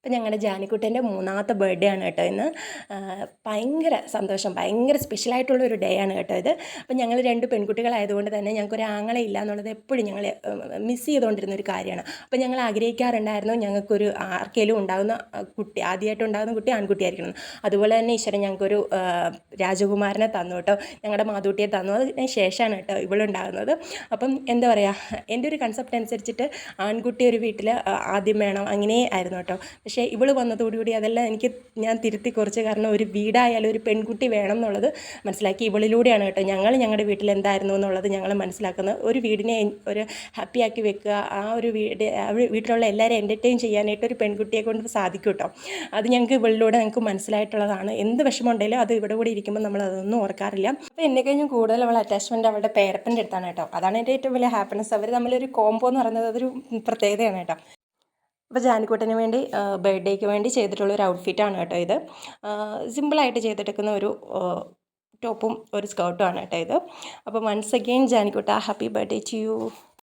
അപ്പോൾ ഞങ്ങളുടെ ജാനിക്കുട്ടൻ്റെ മൂന്നാമത്തെ ബർത്ത്ഡേ ആണ് കേട്ടോ ഇന്ന്. ഭയങ്കര സന്തോഷം, ഭയങ്കര സ്പെഷ്യലായിട്ടുള്ളൊരു ഡേ ആണ് കേട്ടോ ഇത്. അപ്പോൾ ഞങ്ങൾ 2 പെൺകുട്ടികളായതുകൊണ്ട് തന്നെ ഞങ്ങൾക്കൊരു ആങ്ങളെ ഇല്ല എന്നുള്ളത് എപ്പോഴും ഞങ്ങൾ മിസ് ചെയ്തുകൊണ്ടിരുന്ന ഒരു കാര്യമാണ്. അപ്പോൾ ഞങ്ങൾ ആഗ്രഹിക്കാറുണ്ടായിരുന്നു ഞങ്ങൾക്കൊരു ആർക്കെങ്കിലും ഉണ്ടാകുന്ന കുട്ടി, ആദ്യമായിട്ട് ഉണ്ടാകുന്ന കുട്ടി ആൺകുട്ടിയായിരിക്കണം. അതുപോലെ തന്നെ ഈശ്വരൻ ഞങ്ങൾക്കൊരു രാജകുമാരനെ തന്നു കേട്ടോ, ഞങ്ങളുടെ മാതൂട്ടിയെ തന്നു. അതിന് ശേഷമാണ് കേട്ടോ ഇവളുണ്ടാകുന്നത്. അപ്പം എന്താ പറയുക, എൻ്റെ ഒരു കൺസെപ്റ്റ് അനുസരിച്ചിട്ട് ആൺകുട്ടി ഒരു വീട്ടിൽ ആദ്യം വേണം, അങ്ങനെ ആയിരുന്നു കേട്ടോ. പക്ഷേ ഇവൾ വന്നതോടുകൂടി അതെല്ലാം ഞാൻ തിരുത്തി കുറിച്ച്, കാരണം ഒരു വീടായാലും ഒരു പെൺകുട്ടി വേണം എന്നുള്ളത് മനസ്സിലാക്കി. ഇവളിലൂടെയാണ് കേട്ടോ ഞങ്ങളുടെ വീട്ടിൽ എന്തായിരുന്നു എന്നുള്ളത് ഞങ്ങൾ മനസ്സിലാക്കുന്നത്. ഒരു വീടിനെ ഒരു ഹാപ്പിയാക്കി വെക്കുക, ആ ഒരു വീട്ടിലുള്ള എല്ലാവരും എൻ്റർടൈൻ ചെയ്യാനായിട്ട് ഒരു പെൺകുട്ടിയെ കൊണ്ട് സാധിക്കും കേട്ടോ. അത് ഞങ്ങൾക്ക് ഇവളിലൂടെ ഞങ്ങൾക്ക് മനസ്സിലായിട്ടുള്ളതാണ്. എന്ത് വിഷമമുണ്ടെങ്കിലും അത് ഇവിടെ കൂടി ഇരിക്കുമ്പോൾ നമ്മൾ അതൊന്നും ഓർക്കാറില്ല. അപ്പോൾ എന്നെ കഴിഞ്ഞും കൂടുതൽ അവൾ അറ്റാച്ച്മെൻറ്റ് അവളുടെ പേരപ്പൻ്റെ അടുത്താണ് കേട്ടോ. അതാണ് എൻ്റെ ഏറ്റവും വലിയ ഹാപ്പിനെസ്. അവർ തമ്മിലൊരു കോംബോ എന്ന് പറയുന്നത് അതൊരു പ്രത്യേകതയാണ് കേട്ടോ. അപ്പോൾ ജാനിക്കുട്ടന് വേണ്ടി ബർത്ത്ഡേക്ക് വേണ്ടി ചെയ്തിട്ടുള്ളൊരു ഔട്ട്ഫിറ്റാണ് കേട്ടോ ഇത്. സിമ്പിളായിട്ട് ചെയ്തെടുക്കുന്ന ഒരു ടോപ്പും ഒരു സ്കേർട്ടും ആണ് കേട്ടോ ഇത്. അപ്പോൾ വൺസ് അഗെയിൻ ജാനിക്കുട്ട, ഹാപ്പി ബർത്ത്ഡേ ടു യു.